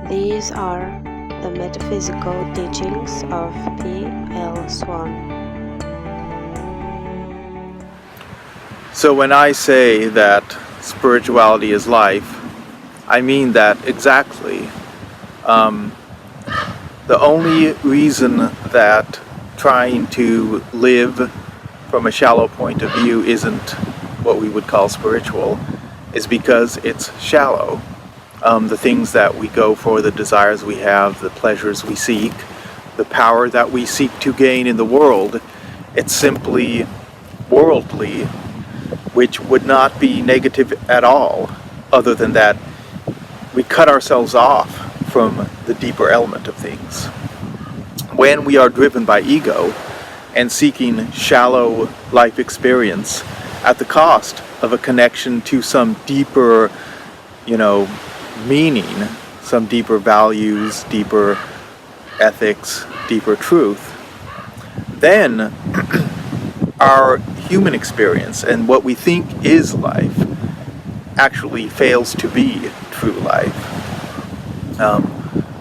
These are the metaphysical teachings of T. L. Swan. So when I say that spirituality is life, I mean that exactly. The only reason that trying to live from a shallow point of view isn't what we would call spiritual is because it's shallow. The things that we go for, the desires we have, the pleasures we seek, the power that we seek to gain in the world, it's simply worldly, which would not be negative at all, other than that we cut ourselves off from the deeper element of things. When we are driven by ego and seeking shallow life experience at the cost of a connection to some deeper, meaning, some deeper values, deeper ethics, deeper truth, then our human experience and what we think is life actually fails to be true life.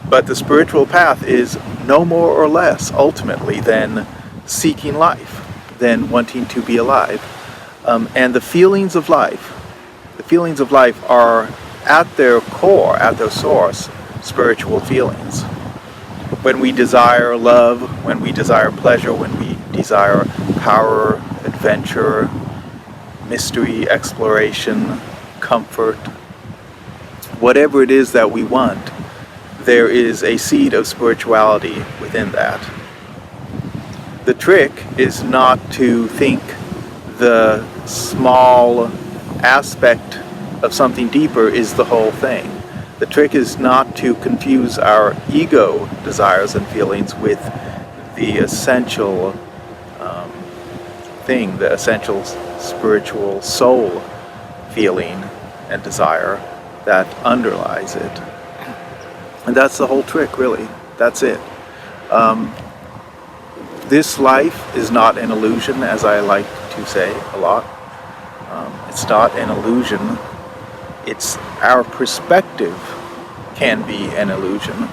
But the spiritual path is no more or less ultimately than seeking life, than wanting to be alive. And the feelings of life are at their core, at their source, spiritual feelings. When we desire love, when we desire pleasure, when we desire power, adventure, mystery, exploration, comfort, whatever it is that we want, there is a seed of spirituality within that. The trick is not to think the small aspect of something deeper is the whole thing. The trick is not to confuse our ego desires and feelings with the essential thing, the essential spiritual soul feeling and desire that underlies it. And that's the whole trick, really. That's it. This life is not an illusion, as I like to say a lot. It's not an illusion. It's our perspective can be an illusion.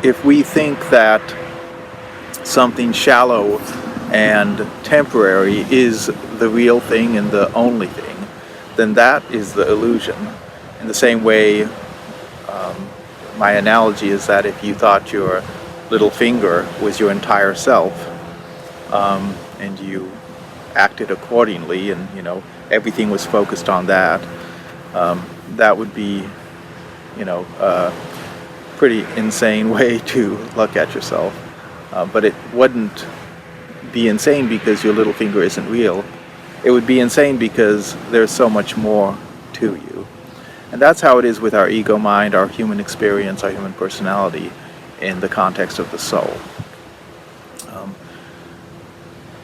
If we think that something shallow and temporary is the real thing and the only thing, then that is the illusion. In the same way, my analogy is that if you thought your little finger was your entire self, and you acted accordingly, and everything was focused on that, that would be, a pretty insane way to look at yourself. But it wouldn't be insane because your little finger isn't real. It would be insane because there's so much more to you. And that's how it is with our ego mind, our human experience, our human personality in the context of the soul.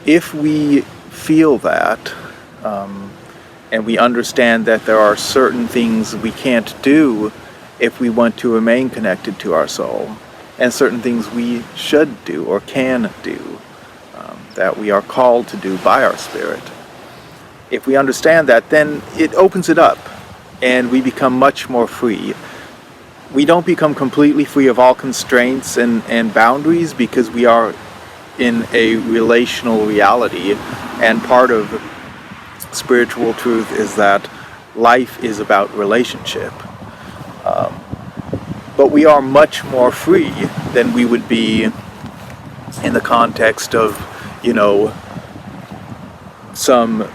If we feel that, and we understand that there are certain things we can't do if we want to remain connected to our soul, and certain things we should do or can do, that we are called to do by our spirit. If we understand that, then it opens it up, and we become much more free. We don't become completely free of all constraints and boundaries because we are in a relational reality, and part of spiritual truth is that life is about relationship. But we are much more free than we would be in the context of, some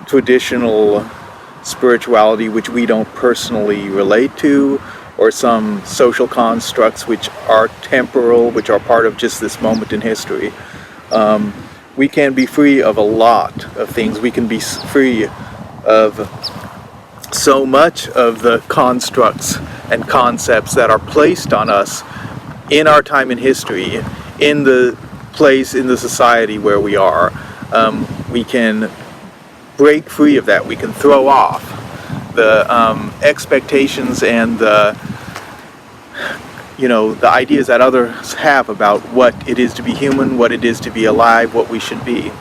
traditional spirituality which we don't personally relate to, or some social constructs which are temporal, which are part of just this moment in history. We can be free of a lot of things. We can be free of so much of the constructs and concepts that are placed on us in our time in history, in the place, in the society where we are. We can break free of that. We can throw off the expectations and the ideas that others have about what it is to be human, what it is to be alive, what we should be.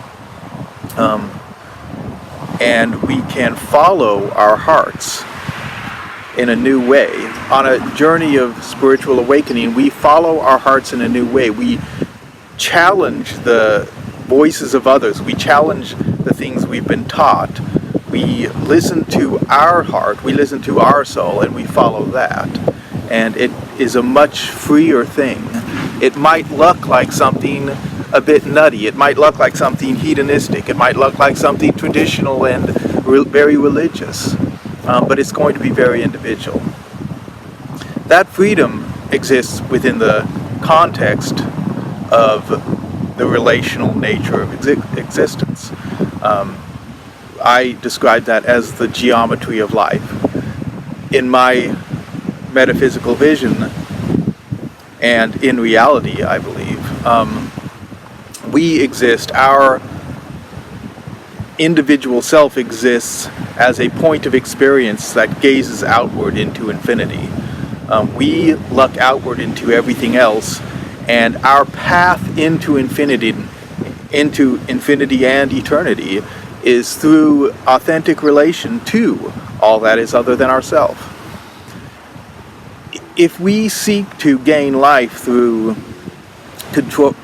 And we can follow our hearts in a new way. On a journey of spiritual awakening, we follow our hearts in a new way. We challenge the voices of others. We challenge the things we've been taught. We listen to our heart, we listen to our soul, and we follow that. And it is a much freer thing. It might look like something a bit nutty. It might look like something hedonistic. It might look like something traditional and very religious. But it's going to be very individual. That freedom exists within the context of the relational nature of existence. I describe that as the geometry of life. In my metaphysical vision, and in reality, I believe, we exist, our individual self exists as a point of experience that gazes outward into infinity. We look outward into everything else, and our path into infinity and eternity is through authentic relation to all that is other than ourself. If we seek to gain life through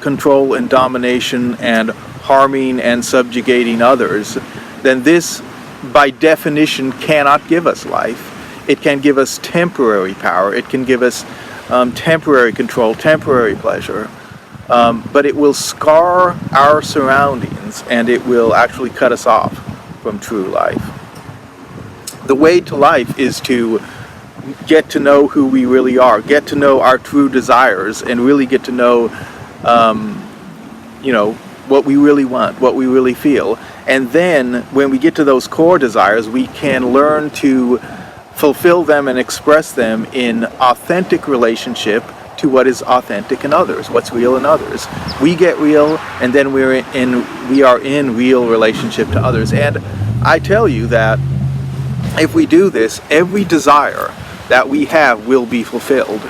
control and domination and harming and subjugating others, then this, by definition, cannot give us life. It can give us temporary power. It can give us temporary control, temporary pleasure. But it will scar our surroundings, and it will actually cut us off from true life. The way to life is to get to know who we really are, get to know our true desires, and really get to know, what we really want, what we really feel. And then, when we get to those core desires, we can learn to fulfill them and express them in authentic relationship to what is authentic in others, what's real in others. We get real, and then we are in real relationship to others. And I tell you that if we do this, every desire that we have will be fulfilled.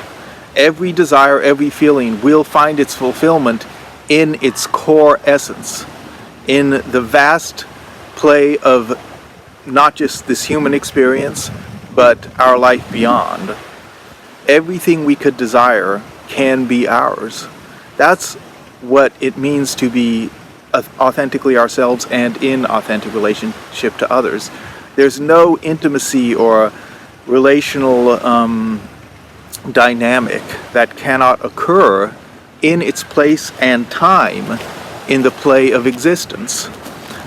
Every desire, every feeling will find its fulfillment in its core essence, in the vast play of not just this human experience, but our life beyond. Everything we could desire can be ours. That's what it means to be authentically ourselves and in authentic relationship to others. There's no intimacy or relational dynamic that cannot occur in its place and time in the play of existence.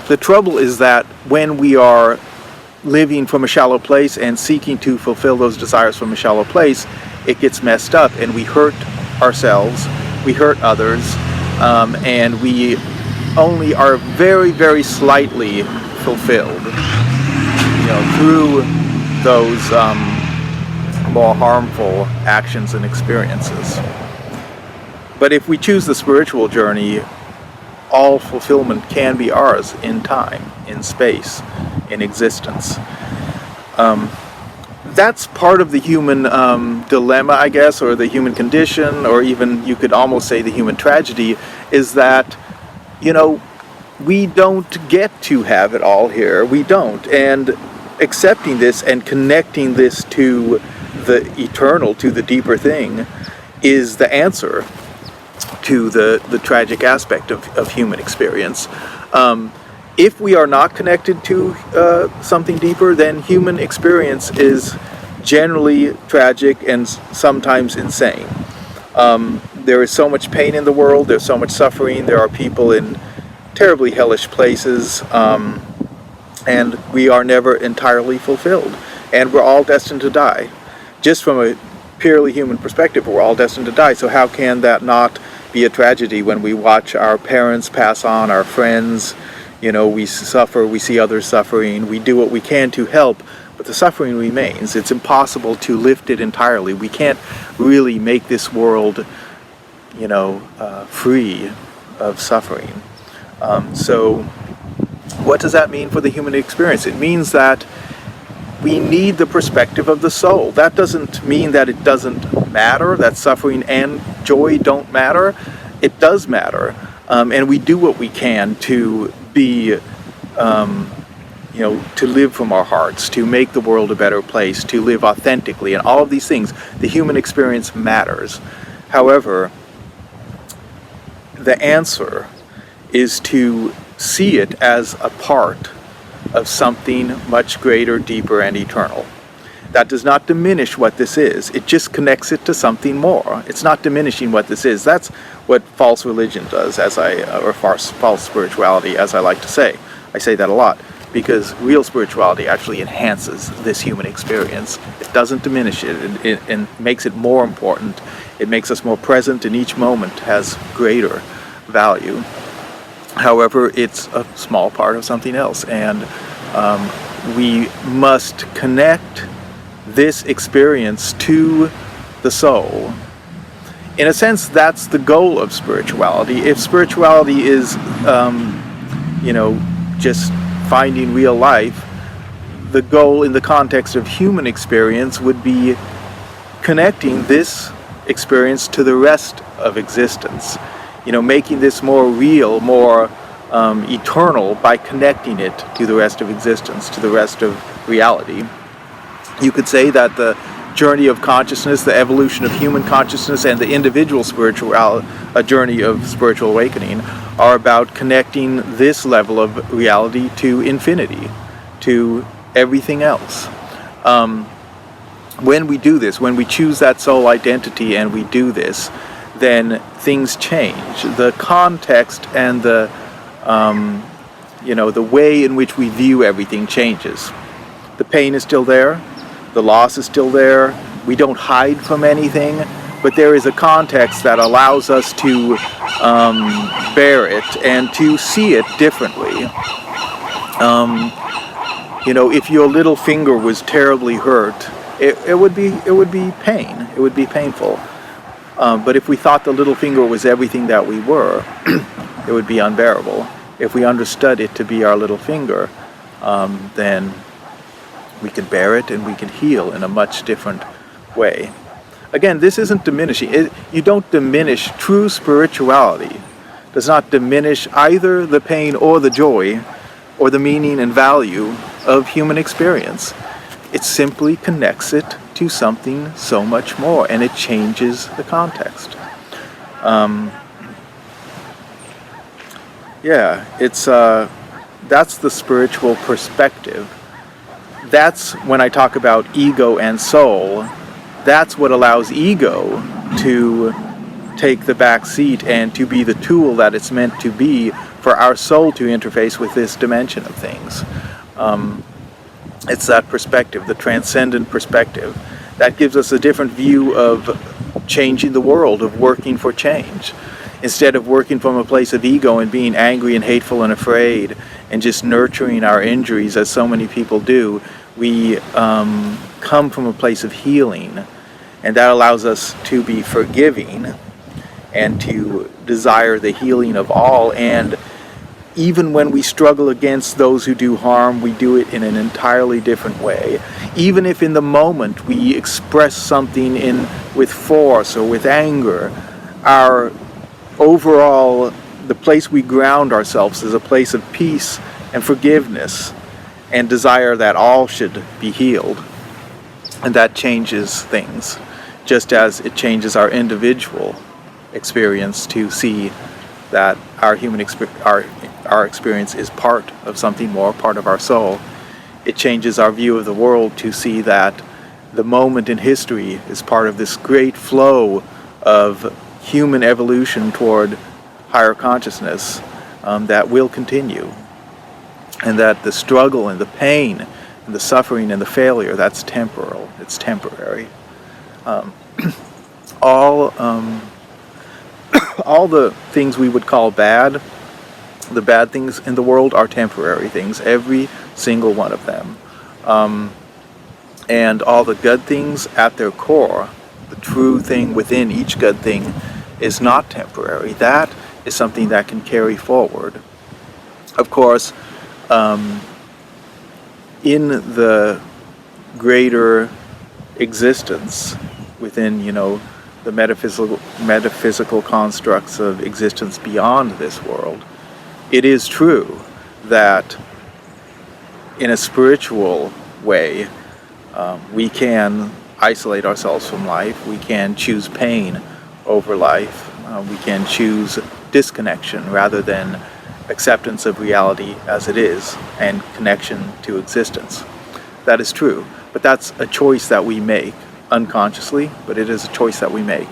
The trouble is that when we are living from a shallow place and seeking to fulfill those desires from a shallow place, it gets messed up, and we hurt ourselves, we hurt others, and we only are very, very slightly fulfilled, through those more harmful actions and experiences. But if we choose the spiritual journey, all fulfillment can be ours in time, in space, in existence. That's part of the human dilemma, I guess, or the human condition, or even you could almost say the human tragedy, is that, we don't get to have it all here. We don't. And accepting this and connecting this to the eternal, to the deeper thing, is the answer to the tragic aspect of human experience. If we are not connected to something deeper, then human experience is generally tragic and sometimes insane. There is so much pain in the world, there's so much suffering, there are people in terribly hellish places, and we are never entirely fulfilled. And we're all destined to die. Just from a purely human perspective, we're all destined to die. So how can that not be a tragedy when we watch our parents pass on, our friends, we suffer, we see others suffering, we do what we can to help, but the suffering remains. It's impossible to lift it entirely. We can't really make this world, free of suffering. So what does that mean for the human experience? It means that we need the perspective of the soul. That doesn't mean that it doesn't matter, that suffering and joy don't matter. It does matter. And we do what we can to be, to live from our hearts, to make the world a better place, to live authentically, and all of these things. The human experience matters. However, the answer is to see it as a part of something much greater, deeper, and eternal. That does not diminish what this is. It just connects it to something more. It's not diminishing what this is. That's what false religion does, or false spirituality, as I like to say. I say that a lot, because real spirituality actually enhances this human experience. It doesn't diminish it. It makes it more important. It makes us more present, and each moment has greater value. However, it's a small part of something else, and we must connect this experience to the soul. In a sense, that's the goal of spirituality. If spirituality is, just finding real life, the goal in the context of human experience would be connecting this experience to the rest of existence. Making this more real, more eternal by connecting it to the rest of existence, to the rest of reality. You could say that the journey of consciousness, the evolution of human consciousness, and the individual journey of spiritual awakening are about connecting this level of reality to infinity, to everything else. When we do this, when we choose that soul identity and we do this, then things change. The context and the way in which we view everything changes. The pain is still there. The loss is still there. We don't hide from anything, but there is a context that allows us to bear it and to see it differently. If your little finger was terribly hurt, it would be pain. It would be painful. But if we thought the little finger was everything that we were, it would be unbearable. If we understood it to be our little finger, then we can bear it and we can heal in a much different way. Again, this isn't diminishing. You don't diminish. True spirituality does not diminish either the pain or the joy or the meaning and value of human experience. It simply connects it to something so much more, and it changes the context. That's the spiritual perspective. That's when I talk about ego and soul. That's what allows ego to take the back seat and to be the tool that it's meant to be for our soul to interface with this dimension of things. It's that perspective, the transcendent perspective, that gives us a different view of changing the world, of working for change. Instead of working from a place of ego and being angry and hateful and afraid and just nurturing our injuries as so many people do, we come from a place of healing, and that allows us to be forgiving and to desire the healing of all. And even when we struggle against those who do harm, we do it in an entirely different way. Even if in the moment we express something with force or with anger, our overall, the place we ground ourselves is a place of peace and forgiveness and desire that all should be healed. And that changes things, just as it changes our individual experience to see that our human our experience is part of something more, part of our soul. It changes our view of the world to see that the moment in history is part of this great flow of human evolution toward higher consciousness that will continue, and that the struggle and the pain and the suffering and the failure, that's temporal, it's temporary. All the things we would call bad, the bad things in the world are temporary things, every single one of them. And all the good things at their core, the true thing within each good thing, is not temporary. That is something that can carry forward. Of course, in the greater existence within, the metaphysical constructs of existence beyond this world, it is true that in a spiritual way, we can isolate ourselves from life. We can choose pain over life. We can choose disconnection rather than acceptance of reality as it is and connection to existence. That is true, but that's a choice that we make unconsciously, but it is a choice that we make.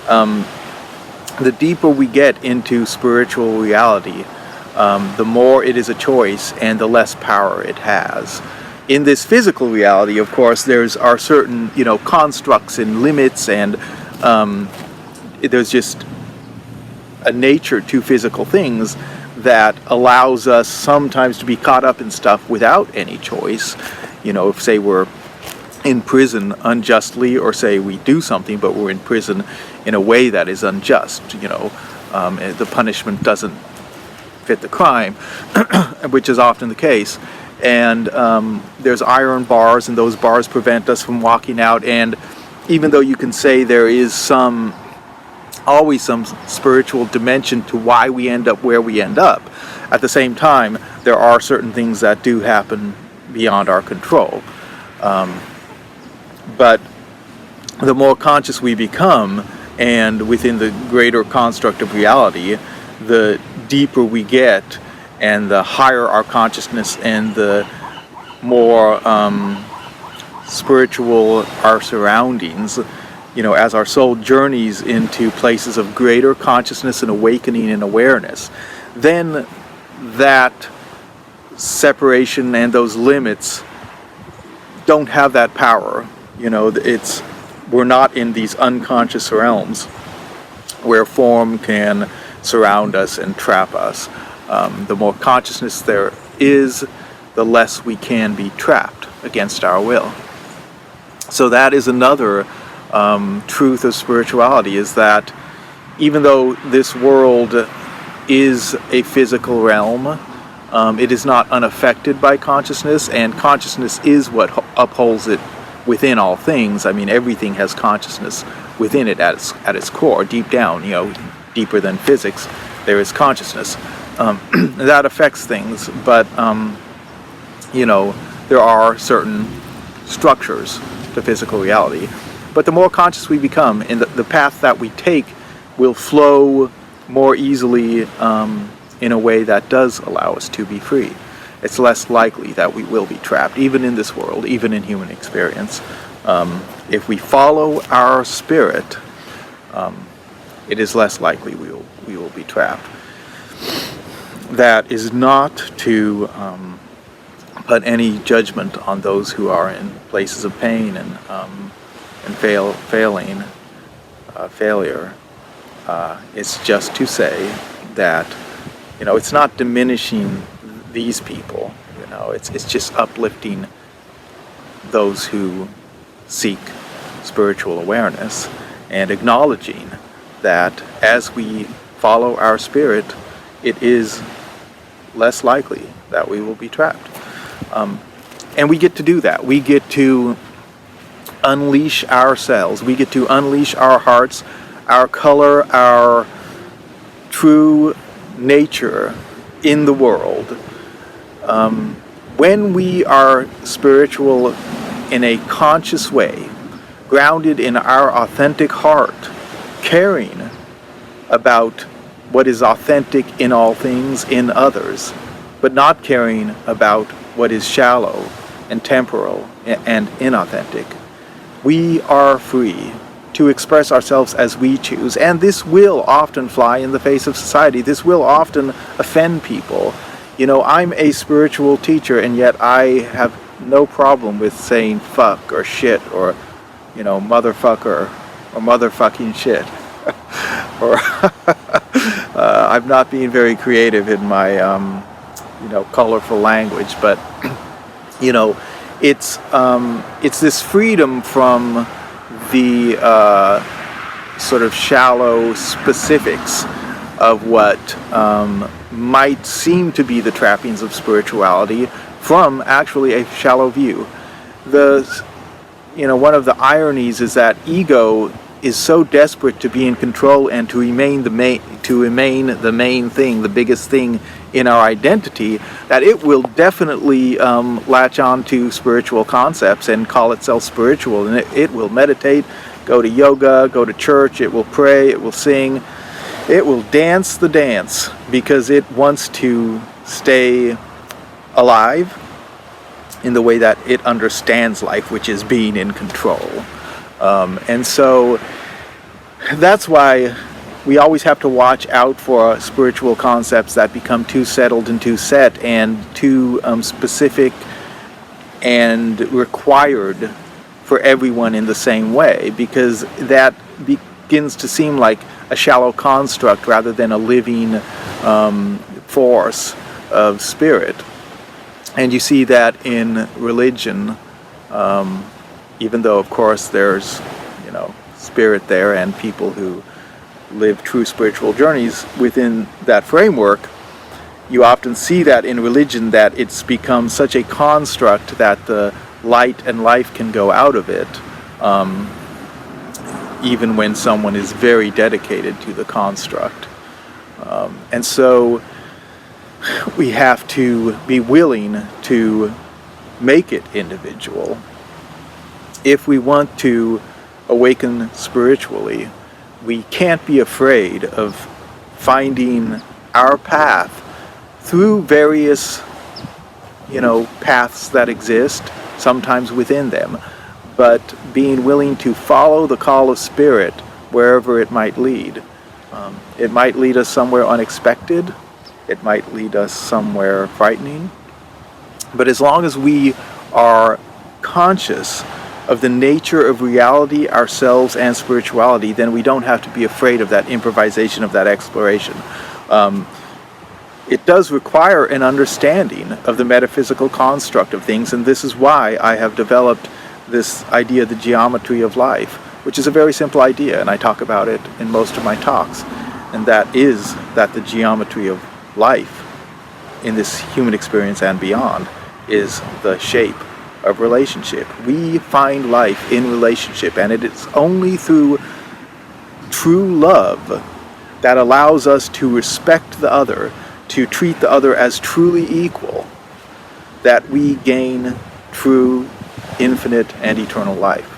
The deeper we get into spiritual reality, the more it is a choice and the less power it has. In this physical reality, of course, are certain, constructs and limits, and there's just a nature to physical things that allows us sometimes to be caught up in stuff without any choice. If, say, we're in prison unjustly, or say we do something but we're in prison in a way that is unjust, the punishment doesn't fit the crime, which is often the case. And there's iron bars, and those bars prevent us from walking out. And even though you can say there is always some spiritual dimension to why we end up where we end up, at the same time, there are certain things that do happen beyond our control. But the more conscious we become, and within the greater construct of reality, the deeper we get, and the higher our consciousness, and the more spiritual our surroundings, as our soul journeys into places of greater consciousness and awakening and awareness, then that separation and those limits don't have that power. We're not in these unconscious realms where form can surround us and trap us. The more consciousness there is, the less we can be trapped against our will. So that is another truth of spirituality, is that even though this world is a physical realm, it is not unaffected by consciousness, and consciousness is what upholds it within all things. I mean, everything has consciousness within it at its core, deep down, deeper than physics, there is consciousness. That affects things, but, there are certain structures to physical reality. But the more conscious we become, and the path that we take will flow more easily in a way that does allow us to be free. It's less likely that we will be trapped, even in this world, even in human experience. If we follow our spirit, it is less likely we will be trapped. That is not to put any judgment on those who are in places of pain and failure. It's just to say that it's not diminishing these people. It's just uplifting those who seek spiritual awareness, and acknowledging that as we follow our spirit, it is less likely that we will be trapped. And we get to do that. We get to unleash ourselves. We get to unleash our hearts, our color, our true nature in the world. When we are spiritual in a conscious way, grounded in our authentic heart, caring about what is authentic in all things, in others, but not caring about what is shallow and temporal and inauthentic, we are free to express ourselves as we choose. And this will often fly in the face of society. This will often offend people. I'm a spiritual teacher, and yet I have no problem with saying fuck or shit or, motherfucker or motherfucking shit. Or I'm not being very creative in my, colorful language, but, it's this freedom from the sort of shallow specifics of what might seem to be the trappings of spirituality from actually a shallow view. One of the ironies is that ego is so desperate to be in control and to remain the main thing, the biggest thing in our identity, that it will definitely latch on to spiritual concepts and call itself spiritual, and it will meditate, go to yoga, go to church, it will pray, it will sing, it will dance the dance, because it wants to stay alive in the way that it understands life, which is being in control. And so that's why we always have to watch out for spiritual concepts that become too settled and too set and too specific and required for everyone in the same way, because that begins to seem like a shallow construct rather than a living force of spirit. And you see that in religion, even though, of course, there's, spirit there and people who live true spiritual journeys within that framework. You often see that in religion, that it's become such a construct that the light and life can go out of it, even when someone is very dedicated to the construct. And so we have to be willing to make it individual. If we want to awaken spiritually, we can't be afraid of finding our path through various, paths that exist, sometimes within them, but being willing to follow the call of spirit wherever it might lead. It might lead us somewhere unexpected, it might lead us somewhere frightening, but as long as we are conscious of the nature of reality, ourselves, and spirituality, then we don't have to be afraid of that improvisation, of that exploration. It does require an understanding of the metaphysical construct of things, and this is why I have developed this idea, the geometry of life, which is a very simple idea, and I talk about it in most of my talks, and that is that the geometry of life in this human experience and beyond is the shape of relationship. We find life in relationship, and it is only through true love that allows us to respect the other, to treat the other as truly equal, that we gain true, infinite, and eternal life.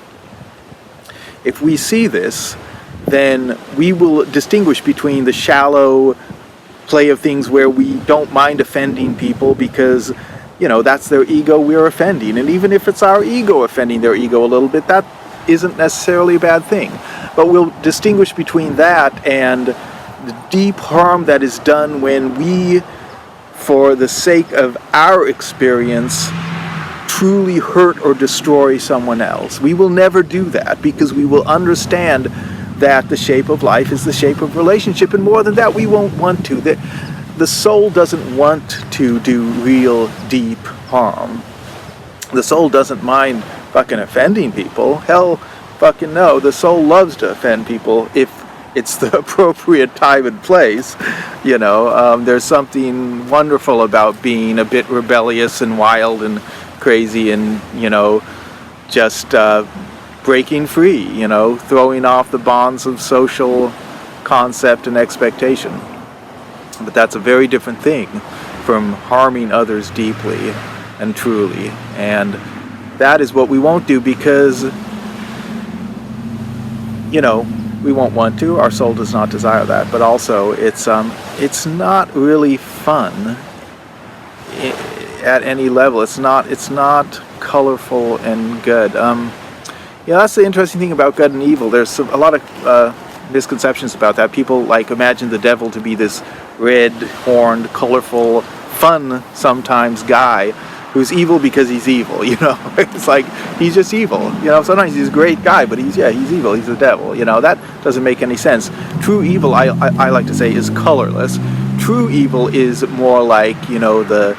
If we see this, then we will distinguish between the shallow play of things where we don't mind offending people because that's their ego we're offending. And even if it's our ego offending their ego a little bit, that isn't necessarily a bad thing. But we'll distinguish between that and the deep harm that is done when we, for the sake of our experience, truly hurt or destroy someone else. We will never do that because we will understand that the shape of life is the shape of relationship, and more than that, we won't want to. The soul doesn't want to do real deep harm. The soul doesn't mind fucking offending people. Hell fucking no. The soul loves to offend people if it's the appropriate time and place. There's something wonderful about being a bit rebellious and wild and crazy and, just breaking free, throwing off the bonds of social concept and expectation. But that's a very different thing from harming others deeply and truly. And that is what we won't do because, we won't want to. Our soul does not desire that. But also, it's not really fun at any level. It's not colorful and good. That's the interesting thing about good and evil. There's a lot of misconceptions about that. People imagine the devil to be this red-horned, colorful, fun sometimes guy who's evil because he's evil. It's like he's just evil. Sometimes he's a great guy, but he's evil. He's the devil. That doesn't make any sense. True evil, I like to say, is colorless. True evil is more like the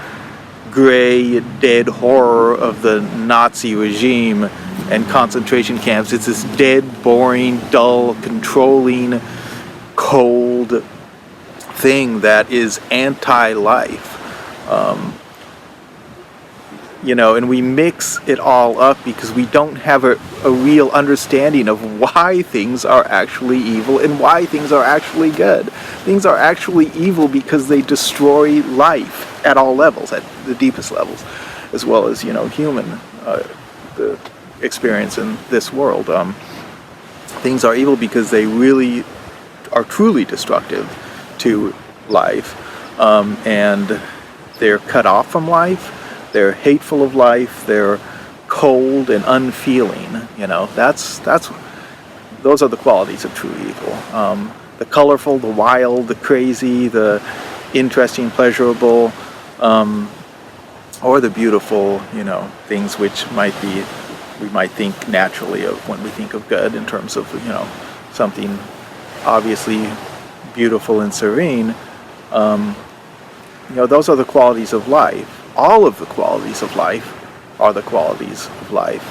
gray, dead horror of the Nazi regime and concentration camps. It's this dead, boring, dull, controlling, cold thing that is anti-life. and we mix it all up because we don't have a real understanding of why things are actually evil and why things are actually good. Things are actually evil because they destroy life at all levels, at the deepest levels, as well as, human the experience in this world. Things are evil because they really are truly destructive to life, and they're cut off from life. They're hateful of life. They're cold and unfeeling. Those are the qualities of true evil. The colorful, the wild, the crazy, the interesting, pleasurable, or the beautiful. Things which we might think naturally of when we think of good in terms of something obviously beautiful and serene. Those are the qualities of life. All of the qualities of life are the qualities of life,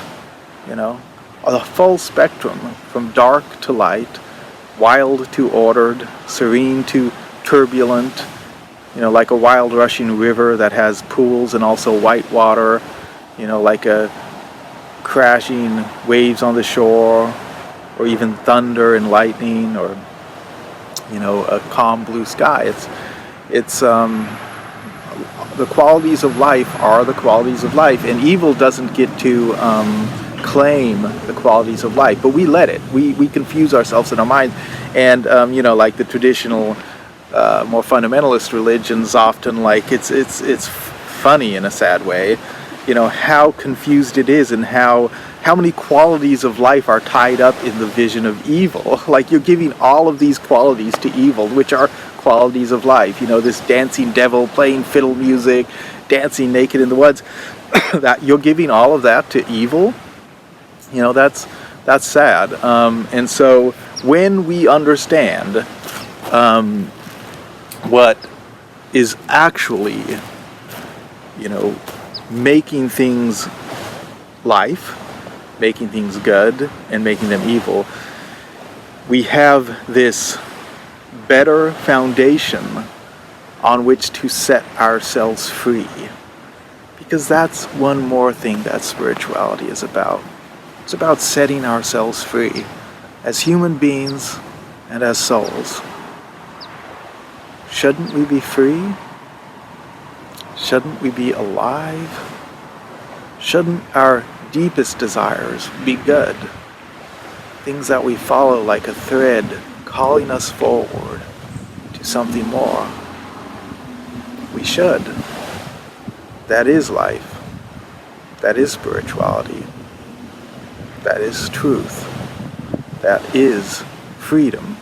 are the full spectrum, from dark to light, wild to ordered, serene to turbulent, like a wild rushing river that has pools and also white water, like a crashing waves on the shore, or even thunder and lightning, or, a calm blue sky. It's the qualities of life are the qualities of life, and evil doesn't get to claim the qualities of life, but we let it. We confuse ourselves in our minds, and like the traditional, more fundamentalist religions, often it's funny in a sad way, how confused it is, and how many qualities of life are tied up in the vision of evil. Like, you're giving all of these qualities to evil, which are qualities of life. This dancing devil playing fiddle music, dancing naked in the woods. That you're giving all of that to evil. That's sad. And so when we understand what is actually, making things life, making things good, and making them evil, we have this better foundation on which to set ourselves free. Because that's one more thing that spirituality is about. It's about setting ourselves free as human beings and as souls. Shouldn't we be free? Shouldn't we be alive? Shouldn't our deepest desires be good? Things that we follow like a thread, calling us forward to something more. We should. That is life. That is spirituality. That is truth. That is freedom.